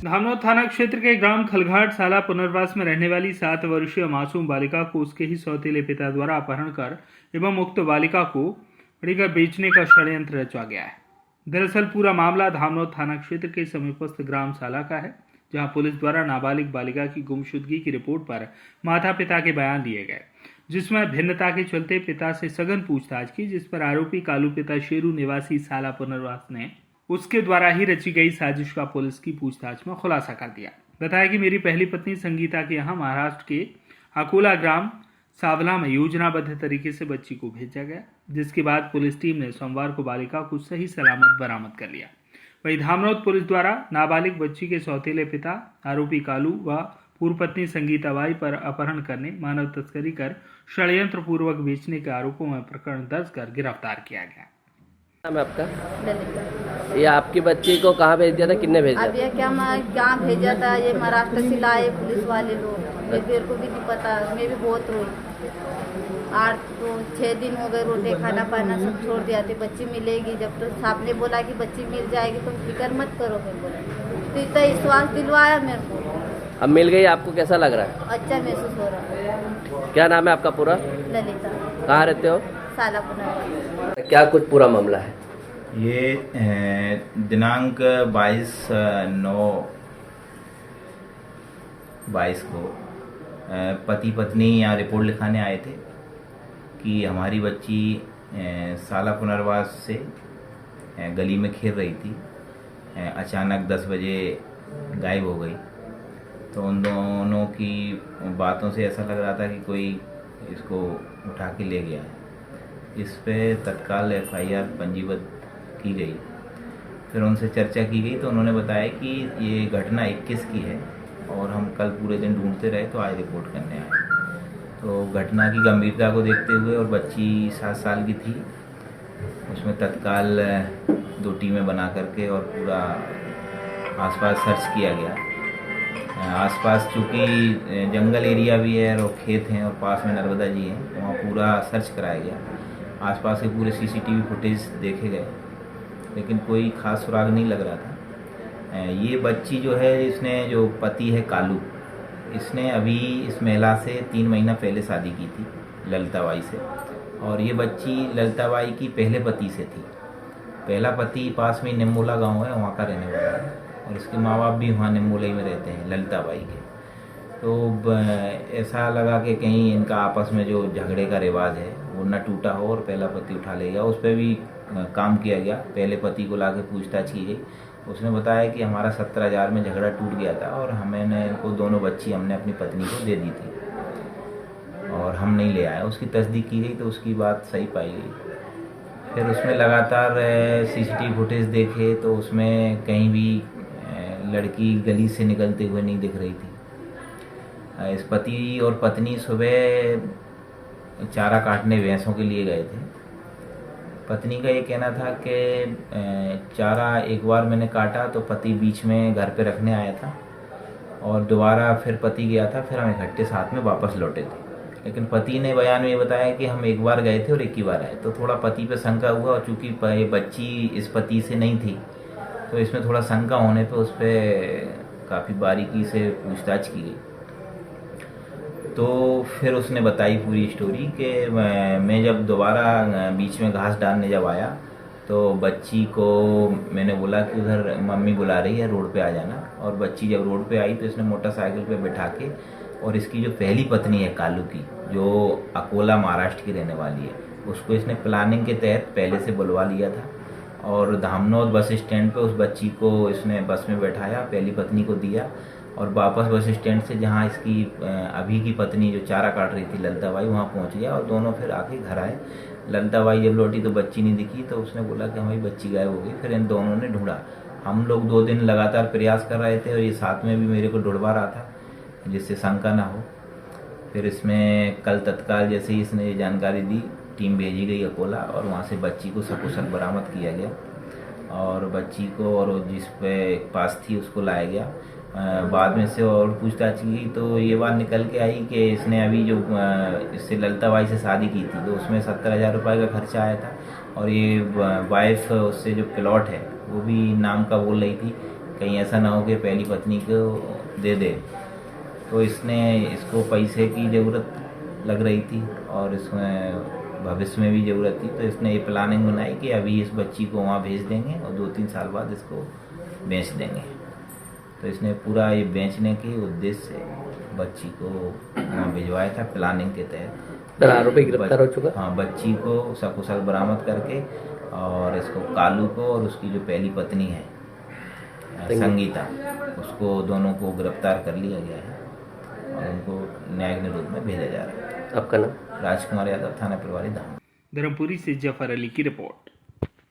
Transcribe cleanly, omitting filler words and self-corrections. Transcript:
धामनोद थाना क्षेत्र के ग्राम खलघाट साला पुनर्वास में रहने वाली 7 वर्षीय मासूम बालिका को उसके ही सौतेले पिता द्वारा अपहरण कर एवं उक्त बालिका को पकड़कर बेचने का षड्यंत्र रचा गया है। दरअसल पूरा मामला धामनोद थाना क्षेत्र के समीपस्थ ग्राम साला का है, जहां पुलिस द्वारा नाबालिग बालिका की गुमशुदगी की रिपोर्ट पर माता पिता के बयान लिए गए, जिसमें भिन्नता के चलते पिता से सघन पूछताछ की, जिस पर आरोपी कालू पिता शेरू निवासी साला पुनर्वास ने उसके द्वारा ही रची गई साजिश का पुलिस की पूछताछ में खुलासा कर दिया। बताया कि मेरी पहली पत्नी संगीता के यहाँ महाराष्ट्र के अकोला ग्राम सावला में योजनाबद्ध तरीके से बच्ची को भेजा गया, जिसके बाद पुलिस टीम ने सोमवार को बालिका को सही सलामत बरामद कर लिया। वहीं धामनोद पुलिस द्वारा नाबालिग बच्ची के सौतेले पिता आरोपी कालू व पूर्व पत्नी संगीता बाई पर अपहरण करने, मानव तस्करी कर षड्यंत्र पूर्वक बेचने के आरोपों में प्रकरण दर्ज कर गिरफ्तार किया गया। नाम है आपका? ललिता। ये आपकी बच्ची को कहाँ भेज दिया था, किसने भेजा? अब ये क्या मैं कहाँ भेजा था, ये महाराष्ट्र से लाए पुलिस वाले लोग। मेरे को भी नहीं पता, मैं भी बहुत रोई। 8 तो 6 दिन हो गए, रोटी खाना पाना सब छोड़ दिया थे। बच्ची मिलेगी, जब तो साहब ने बोला कि बच्ची मिल जाएगी तो फिक्र मत करो। मैं बोला तो इतना विश्वास दिलवाया मेरे को। अब मिल गई, आपको कैसा लग रहा है? अच्छा महसूस हो रहा है। क्या नाम है आपका पूरा? ललिता। कहाँ रहते हो? साला पुनर्वास। क्या कुछ पूरा मामला है? ये दिनांक 22/9/22 को पति पत्नी यहाँ रिपोर्ट लिखाने आए थे कि हमारी बच्ची साला पुनर्वास से गली में खेल रही थी, अचानक 10 बजे गायब हो गई। तो उन दोनों की बातों से ऐसा लग रहा था कि कोई इसको उठा के ले गया है। इस पे तत्काल FIR पंजीबद्ध की गई। फिर उनसे चर्चा की गई तो उन्होंने बताया कि ये घटना 21 की है और हम कल पूरे दिन ढूंढते रहे तो आज रिपोर्ट करने आए। तो घटना की गंभीरता को देखते हुए और बच्ची 7 साल की थी, उसमें तत्काल 2 टीमें बना करके और पूरा आसपास सर्च किया गया। आसपास चूँकि जंगल एरिया भी है और खेत हैं और पास में नर्मदा जी हैं, तो वहाँ पूरा सर्च कराया गया। आसपास के पूरे CCTV फुटेज देखे गए, लेकिन कोई खास सुराग नहीं लग रहा था। ये बच्ची जो है, इसने जो पति है कालू, इसने अभी इस महिला से 3 महीना पहले शादी की थी, ललिता बाई से। और ये बच्ची ललिता बाई की पहले पति से थी। पहला पति पास में निम्मोला गांव है, वहाँ का रहने वाला है और इसके माँ बाप भी वहाँ निम्मोला में रहते हैं, ललिता बाई के। तो ऐसा लगा कि कहीं इनका आपस में जो झगड़े का रिवाज है वो न टूटा हो और पहला पति उठा ले गया। उस पर भी काम किया गया। पहले पति को लाके पूछताछ की गई। उसने बताया कि हमारा 17,000 में झगड़ा टूट गया था और हमने इनको दोनों बच्ची हमने अपनी पत्नी को दे दी थी और हम नहीं ले आए। उसकी तस्दीक की गई तो उसकी बात सही पाई गई। फिर उसमें लगातार CCTV फुटेज देखे तो उसमें कहीं भी लड़की गली से निकलते हुए नहीं दिख रही थी। इस पति और पत्नी सुबह चारा काटने भैंसों के लिए गए थे। पत्नी का ये कहना था कि चारा एक बार मैंने काटा तो पति बीच में घर पे रखने आया था और दोबारा फिर पति गया था, फिर हम इकट्ठे साथ में वापस लौटे थे। लेकिन पति ने बयान में ये बताया कि हम एक बार गए थे और एक ही बार आए। तो थोड़ा पति पे शंका हुआ और चूँकि बच्ची इस पति से नहीं थी तो इसमें थोड़ा शंका होने पे उस पर काफ़ी बारीकी से पूछताछ की गई। तो फिर उसने बताई पूरी स्टोरी कि मैं जब दोबारा बीच में घास डालने जब आया तो बच्ची को मैंने बोला कि उधर मम्मी बुला रही है, रोड पे आ जाना। और बच्ची जब रोड पे आई तो इसने मोटरसाइकिल पे बैठा के और इसकी जो पहली पत्नी है कालू की, जो अकोला महाराष्ट्र की रहने वाली है, उसको इसने प्लानिंग के तहत पहले से बुलवा लिया था और धामनोद बस स्टैंड पे उस बच्ची को इसने बस में बैठाया, पहली पत्नी को दिया और वापस बस स्टैंड से जहाँ इसकी अभी की पत्नी जो चारा काट रही थी ललिता बाई, वहाँ पहुँच गया और दोनों फिर आके घर आए। ललिता बाई जब लौटी तो बच्ची नहीं दिखी तो उसने बोला कि हमारी बच्ची गायब हो गई। फिर इन दोनों ने ढूंढा। हम लोग 2 दिन लगातार प्रयास कर रहे थे और ये साथ में भी मेरे को ढूंढवा रहा था जिससे शंका ना हो। फिर इसमें कल तत्काल जैसे ही इसने ये जानकारी दी, टीम भेजी गई अकोला और वहाँ से बच्ची को सकुशल बरामद किया गया और बच्ची को और जिस पे पास थी उसको लाया गया। बाद में से और पूछताछ की गई तो ये बात निकल के आई कि इसने अभी जो इससे ललिता बाई से शादी की थी तो उसमें 70,000 रुपये का खर्चा आया था और ये वाइफ उससे जो प्लॉट है वो भी नाम का बोल रही थी कहीं ऐसा ना हो कि पहली पत्नी को दे दे। तो इसको पैसे की ज़रूरत लग रही थी और इसमें भविष्य में भी ज़रूरत थी, तो इसने ये प्लानिंग बनाई कि अभी इस बच्ची को वहाँ भेज देंगे और 2-3 साल बाद इसको बेच देंगे। तो इसने पूरा ये बेचने के उद्देश्य से बच्ची को वहाँ भिजवाया था प्लानिंग के तहत। सर आरोपी गिरफ्तार हो चुका? हाँ, बच्ची को सकुशल बरामद करके और इसको कालू को और उसकी जो पहली पत्नी है संगीता, उसको दोनों को गिरफ्तार कर लिया गया है और उनको न्यायिक निरोध में भेजा जा रहा है। आपका नाम? राजकुमार यादव, थाना प्रभारी धाम। धर्मपुरी से जफर अली की रिपोर्ट।